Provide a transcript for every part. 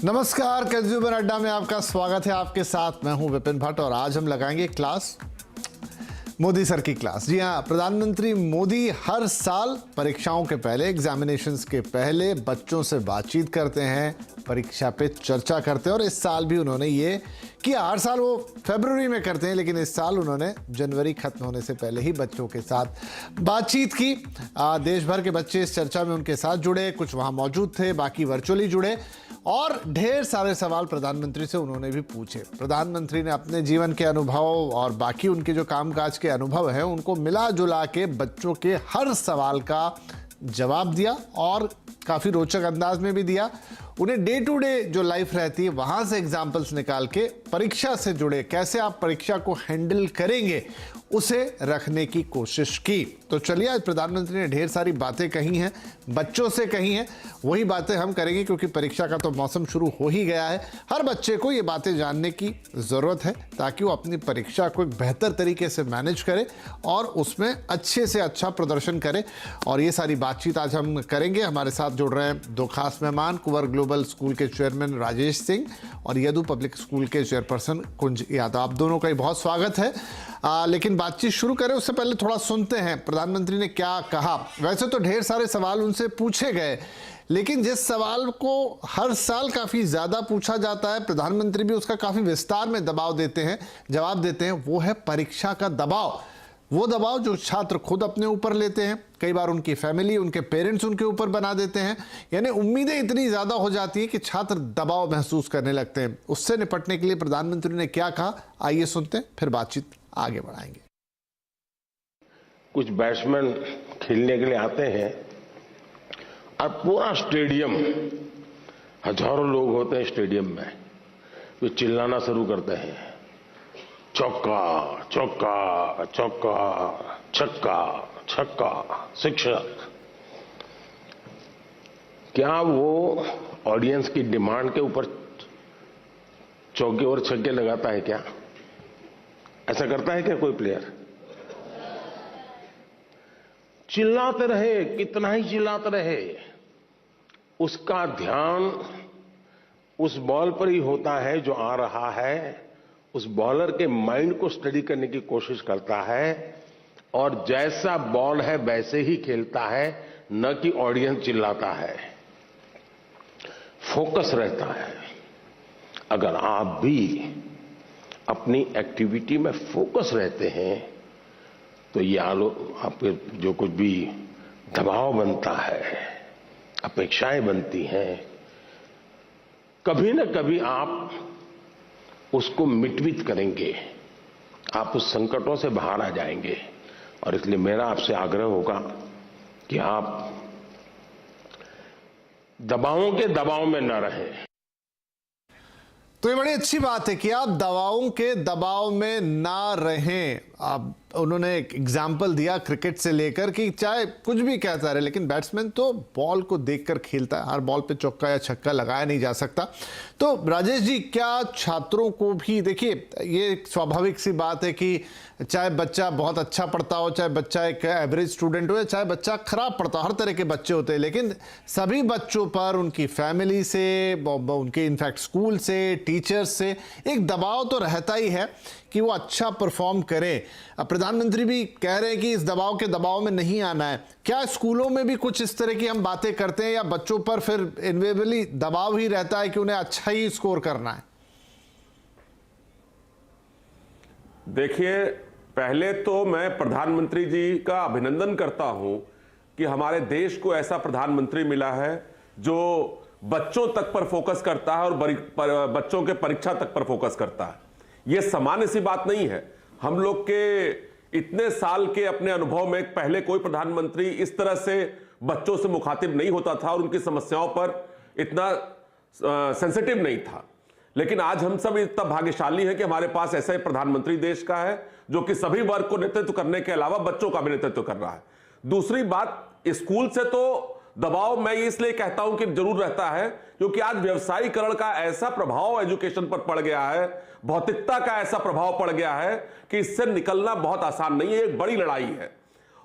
नमस्कार, कंज्यूमर अड्डा में आपका स्वागत है। आपके साथ मैं हूं विपिन भट्ट और आज हम लगाएंगे क्लास मोदी सर की क्लास। जी हाँ, प्रधानमंत्री मोदी हर साल परीक्षाओं के पहले, एग्जामिनेशंस के पहले बच्चों से बातचीत करते हैं, परीक्षा पे चर्चा करते हैं और इस साल भी उन्होंने ये किया। हर साल वो फरवरी में करते हैं, लेकिन इस साल उन्होंने जनवरी खत्म होने से पहले ही बच्चों के साथ बातचीत की। देश भर के बच्चे इस चर्चा में उनके साथ जुड़े, कुछ वहाँ मौजूद थे, बाकी वर्चुअली जुड़े और ढेर सारे सवाल प्रधानमंत्री से उन्होंने भी पूछे। प्रधानमंत्री ने अपने जीवन के अनुभव और बाकी उनके जो कामकाज के अनुभव हैं उनको मिला जुला के बच्चों के हर सवाल का जवाब दिया और काफ़ी रोचक अंदाज में भी दिया। उन्हें डे टू डे जो लाइफ रहती है वहाँ से एग्जाम्पल्स निकाल के परीक्षा से जुड़े, कैसे आप परीक्षा को हैंडल करेंगे, उसे रखने की कोशिश की। तो चलिए, आज प्रधानमंत्री ने ढेर सारी बातें कही हैं, बच्चों से कही हैं, वही बातें हम करेंगे क्योंकि परीक्षा का तो मौसम शुरू हो ही गया है। हर बच्चे को ये बातें जानने की ज़रूरत है ताकि वो अपनी परीक्षा को एक बेहतर तरीके से मैनेज करे और उसमें अच्छे से अच्छा प्रदर्शन करे। और ये सारी बातचीत आज हम करेंगे। हमारे साथ जुड़ रहे हैं दो खास मेहमान, कुंवर ग्लोबल स्कूल के चेयरमैन राजेश सिंह और यदु पब्लिक स्कूल के चेयरपर्सन कुंज यादव। आप दोनों का ही बहुत स्वागत है। लेकिन बातचीत शुरू करें उससे पहले थोड़ा सुनते हैं प्रधानमंत्री ने क्या कहा। वैसे तो ढेर सारे सवाल उनसे पूछे गए, लेकिन जिस सवाल को हर साल काफ़ी ज़्यादा पूछा जाता है, प्रधानमंत्री भी उसका काफ़ी विस्तार में जवाब देते हैं, वो है परीक्षा का दबाव। वो दबाव जो छात्र खुद अपने ऊपर लेते हैं, कई बार उनकी फैमिली, उनके पेरेंट्स उनके ऊपर बना देते हैं। यानी उम्मीदें इतनी ज़्यादा हो जाती है कि छात्र दबाव महसूस करने लगते हैं। उससे निपटने के लिए प्रधानमंत्री ने क्या कहा, आइए सुनते हैं, फिर बातचीत आगे बढ़ाएंगे। कुछ बैट्समैन खेलने के लिए आते हैं और पूरा स्टेडियम, हजारों लोग होते हैं स्टेडियम में, वे चिल्लाना शुरू करते हैं, चौका चौका चौका, छक्का छक्का। शिक्षक क्या वो ऑडियंस की डिमांड के ऊपर चौके और छक्के लगाता है क्या? ऐसा करता है क्या कोई प्लेयर? चिल्लाते रहे, कितना ही चिल्लाते रहे, उसका ध्यान उस बॉल पर ही होता है जो आ रहा है। उस बॉलर के माइंड को स्टडी करने की कोशिश करता है और जैसा बॉल है वैसे ही खेलता है, न कि ऑडियंस चिल्लाता है। फोकस रहता है। अगर आप भी अपनी एक्टिविटी में फोकस रहते हैं तो ये आपके जो कुछ भी दबाव बनता है, अपेक्षाएं बनती हैं, कभी न कभी आप उसको मिटवित करेंगे, आप उस संकटों से बाहर आ जाएंगे। और इसलिए मेरा आपसे आग्रह होगा कि आप दबावों के दबाव में न रहें। तो ये बड़ी अच्छी बात है कि आप दबावों के दबाव में ना रहें। आप उन्होंने एक एग्जाम्पल दिया क्रिकेट से लेकर कि चाहे कुछ भी कहता रहे, लेकिन बैट्समैन तो बॉल को देखकर खेलता है, हर बॉल पे चौका या छक्का लगाया नहीं जा सकता। तो राजेश जी, क्या छात्रों को भी, देखिए ये स्वाभाविक सी बात है कि चाहे बच्चा बहुत अच्छा पढ़ता हो, चाहे बच्चा एक एवरेज स्टूडेंट हो, या चाहे बच्चा खराब पढ़ता हो, हर तरह के बच्चे होते हैं, लेकिन सभी बच्चों पर उनकी फैमिली से, उनके इनफैक्ट स्कूल से, टीचर्स से एक दबाव तो रहता ही है कि वो अच्छा परफॉर्म करें। अब प्रधानमंत्री भी कह रहे हैं कि इस दबाव के दबाव में नहीं आना है। क्या स्कूलों में भी कुछ इस तरह की हम बातें करते हैं या बच्चों पर फिर इनवेरिएबली दबाव ही रहता है कि उन्हें अच्छा ही स्कोर करना है? देखिए, पहले तो मैं प्रधानमंत्री जी का अभिनंदन करता हूं कि हमारे देश को ऐसा प्रधानमंत्री मिला है जो बच्चों तक पर फोकस करता है और बच्चों के परीक्षा तक पर फोकस करता है। यह सामान्य सी बात नहीं है। हम लोग के इतने साल के अपने अनुभव में पहले कोई प्रधानमंत्री इस तरह से बच्चों से मुखातिब नहीं होता था और उनकी समस्याओं पर इतना सेंसिटिव नहीं था। लेकिन आज हम सब इतना भाग्यशाली हैं कि हमारे पास ऐसा ही प्रधानमंत्री देश का है जो कि सभी वर्ग को नेतृत्व करने के अलावा बच्चों का भी नेतृत्व कर रहा है। दूसरी बात, स्कूल से तो दबाव मैं इसलिए कहता हूं कि जरूर रहता है क्योंकि आज व्यवसायीकरण का ऐसा प्रभाव एजुकेशन पर पड़ गया है, भौतिकता का ऐसा प्रभाव पड़ गया है कि इससे निकलना बहुत आसान नहीं है, एक बड़ी लड़ाई है।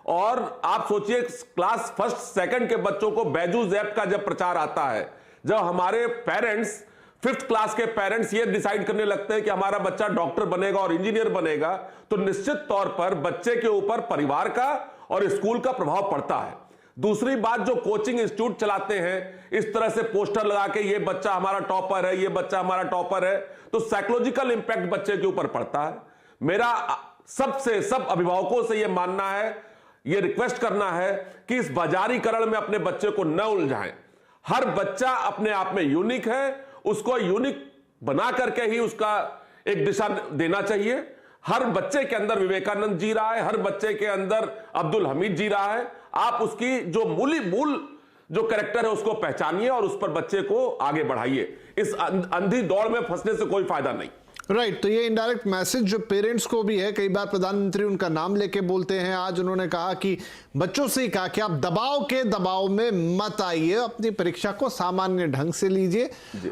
और आप सोचिए, क्लास फर्स्ट सेकंड के बच्चों को बैजूस ऐप का जब प्रचार आता है, जब हमारे पेरेंट्स 5th क्लास के पेरेंट्स ये डिसाइड करने लगते हैं कि हमारा बच्चा डॉक्टर बनेगा और इंजीनियर बनेगा, तो निश्चित तौर पर बच्चे के ऊपर परिवार का और स्कूल का प्रभाव पड़ता है। दूसरी बात, जो कोचिंग इंस्टीट्यूट चलाते हैं, इस तरह से पोस्टर लगा के ये बच्चा हमारा टॉपर है, ये बच्चा हमारा टॉपर है, तो साइकोलॉजिकल इंपैक्ट बच्चे के ऊपर पड़ता है। मेरा सब अभिभावकों से यह मानना है, यह रिक्वेस्ट करना है कि इस बाजारीकरण में अपने बच्चे को न उलझाएं। हर बच्चा अपने आप में यूनिक है, उसको यूनिक बना करके ही उसका एक दिशा देना चाहिए। हर बच्चे के अंदर विवेकानंद जी रहा है, हर बच्चे के अंदर अब्दुल हमीद जी रहा है। आप उसकी जो मूल जो कैरेक्टर है उसको पहचानिए और उस पर बच्चे को आगे बढ़ाइए। इस अंधी दौड़ में फंसने से कोई फायदा नहीं। राइट, तो ये इनडायरेक्ट मैसेज जो पेरेंट्स को भी है, कई बार प्रधानमंत्री उनका नाम लेके बोलते हैं। आज उन्होंने कहा कि बच्चों से ही कहा कि आप दबाव में मत आइए, अपनी परीक्षा को सामान्य ढंग से लीजिए,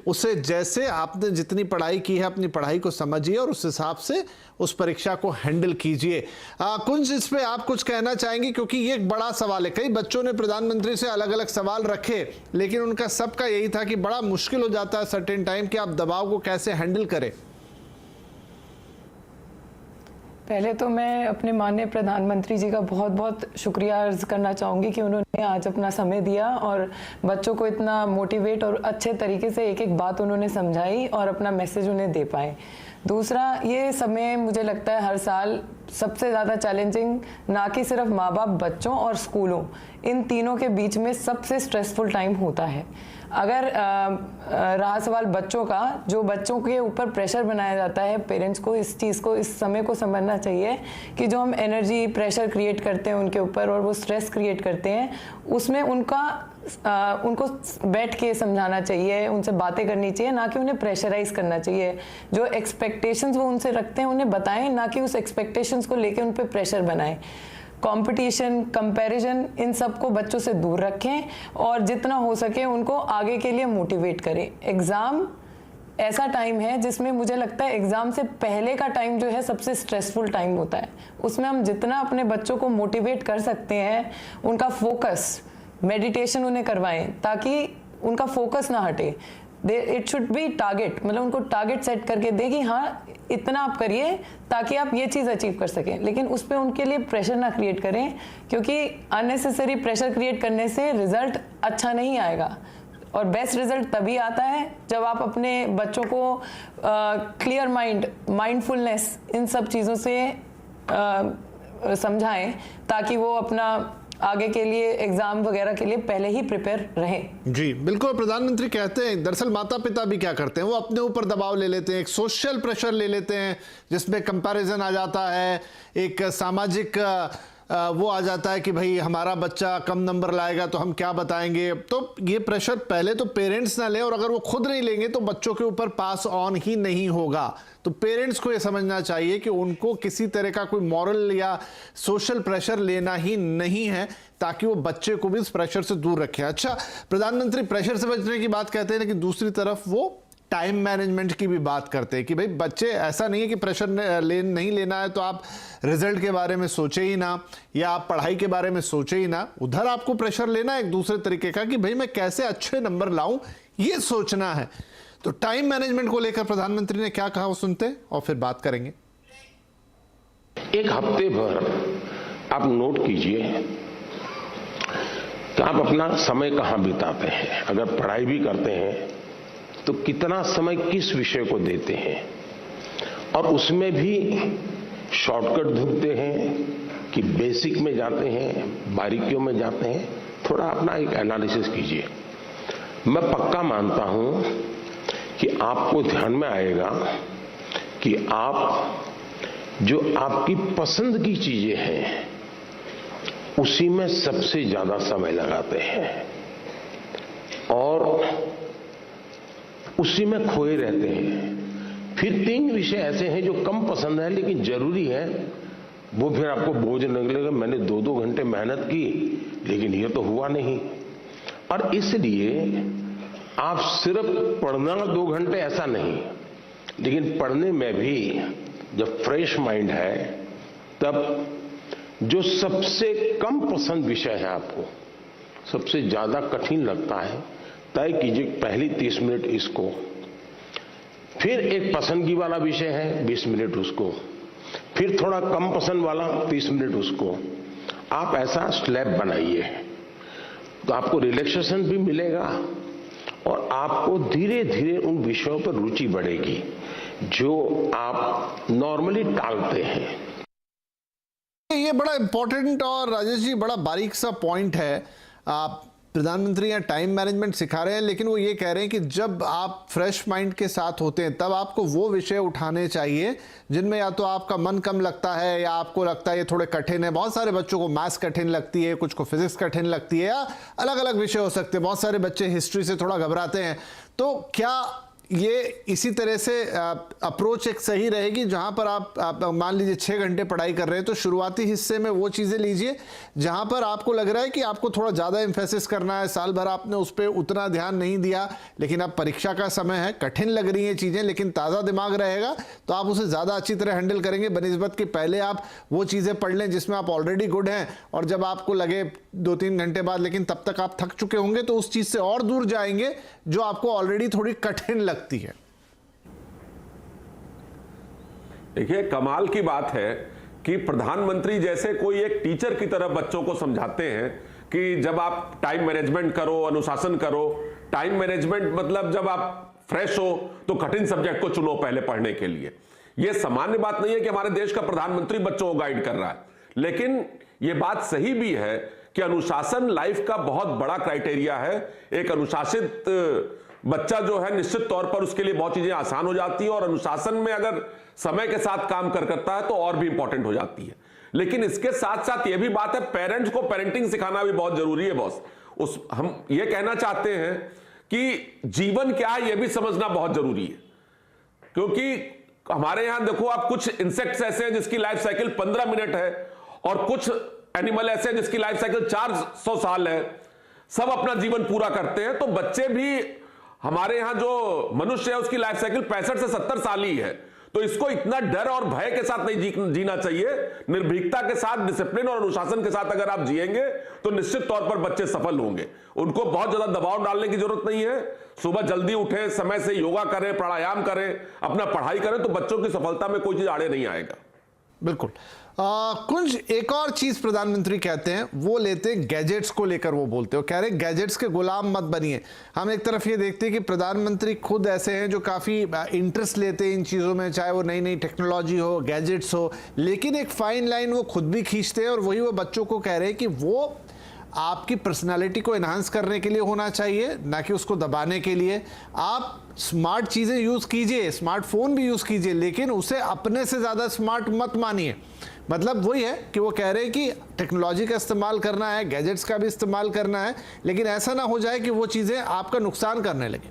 उसे जैसे आपने जितनी पढ़ाई की है अपनी पढ़ाई को समझिए और उस हिसाब से उस परीक्षा को हैंडल कीजिए। कुंज, इस पे आप कुछ कहना चाहेंगे, क्योंकि ये एक बड़ा सवाल है। कई बच्चों ने प्रधानमंत्री से अलग अलग सवाल रखे, लेकिन उनका सबका यही था कि बड़ा मुश्किल हो जाता है सर्टेन टाइम कि आप दबाव को कैसे हैंडल करें। पहले तो मैं अपने माननीय प्रधानमंत्री जी का बहुत बहुत शुक्रिया अर्ज करना चाहूँगी कि उन्होंने आज अपना समय दिया और बच्चों को इतना मोटिवेट और अच्छे तरीके से एक एक बात उन्होंने समझाई और अपना मैसेज उन्हें दे पाए। दूसरा, ये समय मुझे लगता है हर साल सबसे ज़्यादा चैलेंजिंग, ना कि सिर्फ माँ बाप, बच्चों और स्कूलों, इन तीनों के बीच में सबसे स्ट्रेसफुल टाइम होता है। अगर रहा सवाल बच्चों का, जो बच्चों के ऊपर प्रेशर बनाया जाता है, पेरेंट्स को इस चीज़ को, इस समय को समझना चाहिए कि जो हम एनर्जी प्रेशर क्रिएट करते हैं उनके ऊपर और वो स्ट्रेस क्रिएट करते हैं, उसमें उनको बैठ के समझाना चाहिए, उनसे बातें करनी चाहिए, ना कि उन्हें प्रेशराइज करना चाहिए। जो एक्सपेक्टेशंस वो उनसे रखते हैं उन्हें बताएं, ना कि उस एक्सपेक्टेशंस को लेके उन पे प्रेशर बनाएं। कंपटीशन, कंपैरिजन, इन सब को बच्चों से दूर रखें और जितना हो सके उनको आगे के लिए मोटिवेट करें। एग्ज़ाम ऐसा टाइम है जिसमें मुझे लगता है एग्ज़ाम से पहले का टाइम जो है सबसे स्ट्रेसफुल टाइम होता है। उसमें हम जितना अपने बच्चों को मोटिवेट कर सकते हैं, उनका फोकस, मेडिटेशन उन्हें करवाएं ताकि उनका फोकस ना हटे। इट शुड बी टारगेट, मतलब उनको टारगेट सेट करके दे कि हाँ इतना आप करिए ताकि आप ये चीज़ अचीव कर सकें, लेकिन उस पर उनके लिए प्रेशर ना क्रिएट करें, क्योंकि अननेसेसरी प्रेशर क्रिएट करने से रिजल्ट अच्छा नहीं आएगा। और बेस्ट रिजल्ट तभी आता है जब आप अपने बच्चों को क्लियर माइंड, माइंडफुलनेस, इन सब चीज़ों से समझाएं ताकि वो अपना आगे के लिए एग्जाम वगैरह के लिए पहले ही प्रिपेयर रहे। जी बिल्कुल, प्रधानमंत्री कहते हैं, दरअसल माता पिता भी क्या करते हैं, वो अपने ऊपर दबाव ले लेते हैं, एक सोशल प्रेशर ले लेते हैं जिसमें कंपैरिजन आ जाता है, एक सामाजिक वो आ जाता है कि भाई हमारा बच्चा कम नंबर लाएगा तो हम क्या बताएंगे। तो ये प्रेशर पहले तो पेरेंट्स ना लें, और अगर वो खुद नहीं लेंगे तो बच्चों के ऊपर पास ऑन ही नहीं होगा। तो पेरेंट्स को ये समझना चाहिए कि उनको किसी तरह का कोई मॉरल या सोशल प्रेशर लेना ही नहीं है, ताकि वो बच्चे को भी इस प्रेशर से दूर रखें। अच्छा, प्रधानमंत्री प्रेशर से बचने की बात कहते हैं, लेकिन दूसरी तरफ वो टाइम मैनेजमेंट की भी बात करते हैं कि भाई बच्चे, ऐसा नहीं है कि प्रेशर नहीं लेना है तो आप रिजल्ट के बारे में सोचे ही ना, या आप पढ़ाई के बारे में सोचे ही ना। उधर आपको प्रेशर लेना है एक दूसरे तरीके का कि भाई मैं कैसे अच्छे नंबर लाऊं, ये सोचना है। तो टाइम मैनेजमेंट को लेकर प्रधानमंत्री ने क्या कहा वो सुनते हैं और फिर बात करेंगे। एक हफ्ते भर आप नोट कीजिए कि आप अपना समय कहां बिताते हैं। अगर पढ़ाई भी करते हैं तो कितना समय किस विषय को देते हैं, और उसमें भी शॉर्टकट ढूंढते हैं कि बेसिक में जाते हैं, बारीकियों में जाते हैं। थोड़ा अपना एक एनालिसिस कीजिए। मैं पक्का मानता हूं कि आपको ध्यान में आएगा कि आप जो आपकी पसंद की चीजें हैं उसी में सबसे ज्यादा समय लगाते हैं और उसी में खोए रहते हैं। फिर 3 विषय ऐसे हैं जो कम पसंद है लेकिन जरूरी है, वो फिर आपको बोझ निकलेगा। मैंने 2-2 घंटे मेहनत की लेकिन ये तो हुआ नहीं। और इसलिए आप सिर्फ पढ़ना 2 घंटे ऐसा नहीं, लेकिन पढ़ने में भी जब फ्रेश माइंड है तब जो सबसे कम पसंद विषय है, आपको सबसे ज्यादा कठिन लगता है, तय कीजिए पहली 30 मिनट इसको, फिर एक पसंदगी वाला विषय है 20 मिनट उसको, फिर थोड़ा कम पसंद वाला 30 मिनट उसको। आप ऐसा स्लैब बनाइए तो आपको रिलैक्सेशन भी मिलेगा और आपको धीरे धीरे उन विषयों पर रुचि बढ़ेगी जो आप नॉर्मली टालते हैं। ये बड़ा इंपॉर्टेंट और राजेश जी बड़ा बारीक सा पॉइंट है। आप प्रधानमंत्री यहाँ टाइम मैनेजमेंट सिखा रहे हैं, लेकिन वो ये कह रहे हैं कि जब आप फ्रेश माइंड के साथ होते हैं तब आपको वो विषय उठाने चाहिए जिनमें या तो आपका मन कम लगता है या आपको लगता है ये थोड़े कठिन है। बहुत सारे बच्चों को मैथ्स कठिन लगती है, कुछ को फिजिक्स कठिन लगती है, या अलग अलग विषय हो सकते हैं। बहुत सारे बच्चे हिस्ट्री से थोड़ा घबराते हैं। तो क्या ये इसी तरह से अप्रोच एक सही रहेगी जहां पर आप मान लीजिए 6 घंटे पढ़ाई कर रहे हैं तो शुरुआती हिस्से में वो चीज़ें लीजिए जहां पर आपको लग रहा है कि आपको थोड़ा ज़्यादा एम्फेसिस करना है, साल भर आपने उस पर उतना ध्यान नहीं दिया, लेकिन अब परीक्षा का समय है, कठिन लग रही हैं चीज़ें, लेकिन ताज़ा दिमाग रहेगा तो आप उसे ज़्यादा अच्छी तरह हैंडल करेंगे बनिस्बत कि पहले आप वो चीज़ें पढ़ लें जिसमें आप ऑलरेडी गुड हैं, और जब आपको लगे 2-3 घंटे बाद लेकिन तब तक आप थक चुके होंगे तो उस चीज़ से और दूर जाएंगे जो आपको ऑलरेडी थोड़ी कठिन लगती है। देखिए, कमाल की बात है कि प्रधानमंत्री जैसे कोई एक टीचर की तरह बच्चों को समझाते हैं कि जब आप टाइम मैनेजमेंट करो, अनुशासन करो। टाइम मैनेजमेंट मतलब जब आप फ्रेश हो तो कठिन सब्जेक्ट को चुनो पहले पढ़ने के लिए। यह सामान्य बात नहीं है कि हमारे देश का प्रधानमंत्री बच्चों को गाइड कर रहा है, लेकिन यह बात सही भी है कि अनुशासन लाइफ का बहुत बड़ा क्राइटेरिया है। एक अनुशासित बच्चा जो है निश्चित तौर पर उसके लिए बहुत चीजें आसान हो जाती है, और अनुशासन में अगर समय के साथ काम करता है तो और भी इंपॉर्टेंट हो जाती है। लेकिन इसके साथ साथ यह भी बात है, पेरेंट्स को पेरेंटिंग सिखाना भी बहुत जरूरी है बॉस। हम ये कहना चाहते हैं कि जीवन क्या है यह भी समझना बहुत जरूरी है, क्योंकि हमारे यहां देखो आप, कुछ इंसेक्ट्स ऐसे हैं जिसकी लाइफ साइकिल 15 मिनट है, और कुछ एनिमल ऐसे हैं जिसकी लाइफ साइकिल 400 साल है। सब अपना जीवन पूरा करते हैं। तो बच्चे भी, हमारे यहां जो मनुष्य है उसकी लाइफ साइकिल 65 से 70 साल ही है। तो इसको इतना डर और भय के साथ नहीं जीना चाहिए। निर्भीकता के साथ, डिसिप्लिन और अनुशासन के साथ अगर आप जिएंगे तो निश्चित तौर पर बच्चे सफल होंगे। उनको बहुत ज्यादा दबाव डालने की जरूरत नहीं है। सुबह जल्दी उठें, समय से योगा करें, प्राणायाम करें, अपना पढ़ाई करें, तो बच्चों की सफलता में कोई चीज आड़े नहीं आएगा। बिल्कुल। कुछ एक और चीज प्रधानमंत्री कहते हैं, वो लेते हैं गैजेट्स को लेकर। वो बोलते हो, कह रहे गैजेट्स के गुलाम मत बनिए। हम एक तरफ ये देखते हैं कि प्रधानमंत्री खुद ऐसे हैं जो काफ़ी इंटरेस्ट लेते हैं इन चीज़ों में, चाहे वो नई नई टेक्नोलॉजी हो, गैजेट्स हो, लेकिन एक फाइन लाइन वो खुद भी खींचते हैं। और वही वो बच्चों को कह रहे हैं कि वो आपकी पर्सनालिटी को एनहांस करने के लिए होना चाहिए, ना कि उसको दबाने के लिए। आप स्मार्ट चीज़ें यूज़ कीजिए, स्मार्टफोन भी यूज़ कीजिए, लेकिन उसे अपने से ज़्यादा स्मार्ट मत मानिए। मतलब वही है कि वो कह रहे हैं कि टेक्नोलॉजी का इस्तेमाल करना है, गैजेट्स का भी इस्तेमाल करना है, लेकिन ऐसा ना हो जाए कि वो चीज़ें आपका नुकसान करने लगे।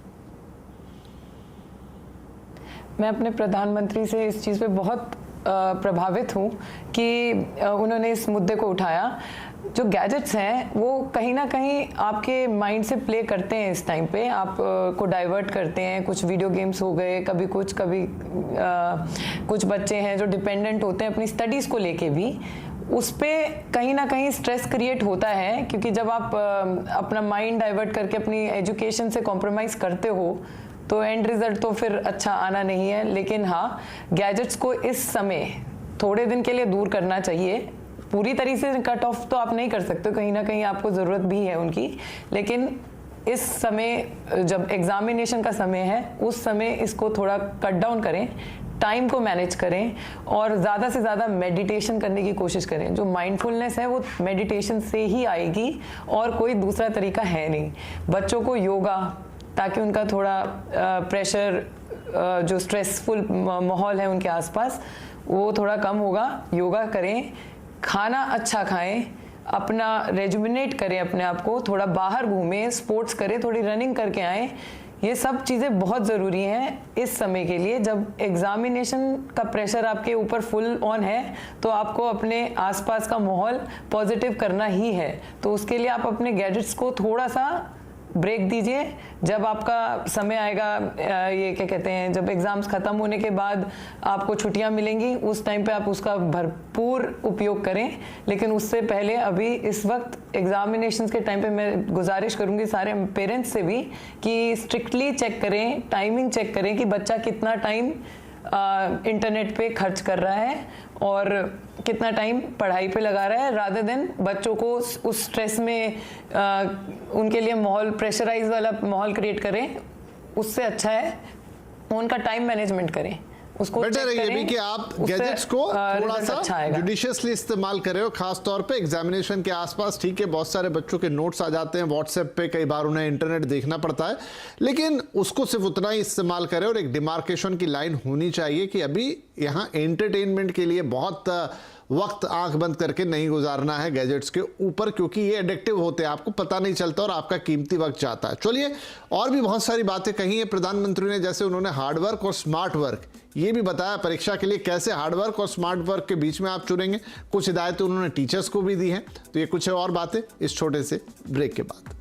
मैं अपने प्रधानमंत्री से इस चीज़ पे बहुत प्रभावित हूँ कि उन्होंने इस मुद्दे को उठाया। जो गैजेट्स हैं वो कहीं ना कहीं आपके माइंड से प्ले करते हैं। इस टाइम पे आप को डाइवर्ट करते हैं। कुछ वीडियो गेम्स हो गए, कभी कुछ, कभी कुछ बच्चे हैं जो डिपेंडेंट होते हैं अपनी स्टडीज़ को लेके भी। उस पर कहीं ना कहीं स्ट्रेस क्रिएट होता है, क्योंकि जब आप अपना माइंड डाइवर्ट करके अपनी एजुकेशन से कॉम्प्रोमाइज़ करते हो तो एंड रिजल्ट तो फिर अच्छा आना नहीं है। लेकिन हाँ, गैजेट्स को इस समय थोड़े दिन के लिए दूर करना चाहिए। पूरी तरीके से कट ऑफ तो आप नहीं कर सकते, कहीं ना कहीं आपको ज़रूरत भी है उनकी, लेकिन इस समय जब एग्जामिनेशन का समय है उस समय इसको थोड़ा कट डाउन करें, टाइम को मैनेज करें और ज़्यादा से ज़्यादा मेडिटेशन करने की कोशिश करें। जो माइंडफुलनेस है वो मेडिटेशन से ही आएगी और कोई दूसरा तरीका है नहीं। बच्चों को योगा, ताकि उनका थोड़ा प्रेशर, जो स्ट्रेसफुल माहौल है उनके आसपास, वो थोड़ा कम होगा। योगा करें, खाना अच्छा खाएं, अपना रेजुमिनेट करें अपने आप को, थोड़ा बाहर घूमें, स्पोर्ट्स करें, थोड़ी रनिंग करके आएँ। ये सब चीज़ें बहुत ज़रूरी हैं इस समय के लिए। जब एग्जामिनेशन का प्रेशर आपके ऊपर फुल ऑन है तो आपको अपने आसपास का माहौल पॉजिटिव करना ही है। तो उसके लिए आप अपने गैजेट्स को थोड़ा सा ब्रेक दीजिए। जब आपका समय आएगा, ये क्या कहते हैं, जब एग्ज़ाम्स ख़त्म होने के बाद आपको छुट्टियां मिलेंगी, उस टाइम पे आप उसका भरपूर उपयोग करें। लेकिन उससे पहले अभी इस वक्त एग्जामिनेशंस के टाइम पे मैं गुजारिश करूंगी सारे पेरेंट्स से भी कि स्ट्रिक्टली चेक करें, टाइमिंग चेक करें कि बच्चा कितना टाइम इंटरनेट पे खर्च कर रहा है और कितना टाइम पढ़ाई पे लगा रहा है, रादर देन बच्चों को उस स्ट्रेस में उनके लिए माहौल, प्रेशराइज वाला माहौल क्रिएट करें। उससे अच्छा है उनका टाइम मैनेजमेंट करें, उसको बेटर है ये भी कि आप गैजेट्स को थोड़ा सा जुडिशियसली इस्तेमाल कर रहे हो, खास तौर पे एग्जामिनेशन के आसपास। ठीक है, बहुत सारे बच्चों के नोट्स आ जाते हैं व्हाट्सएप पे, कई बार उन्हें इंटरनेट देखना पड़ता है, लेकिन उसको सिर्फ उतना ही इस्तेमाल करें और एक डिमार्केशन की लाइन होनी चाहिए कि अभी यहाँ एंटरटेनमेंट के लिए बहुत वक्त आंख बंद करके नहीं गुजारना है गैजेट्स के ऊपर, क्योंकि ये एडिक्टिव होते हैं, आपको पता नहीं चलता और आपका कीमती वक्त जाता है। चलिए, और भी बहुत सारी बातें कही है प्रधानमंत्री ने, जैसे उन्होंने हार्ड वर्क और स्मार्ट वर्क ये भी बताया परीक्षा के लिए कैसे हार्ड वर्क और स्मार्ट वर्क के बीच में आप चुनेंगे। कुछ हिदायतें उन्होंने टीचर्स को भी दी हैं। तो ये कुछ और बातें इस छोटे से ब्रेक के बाद।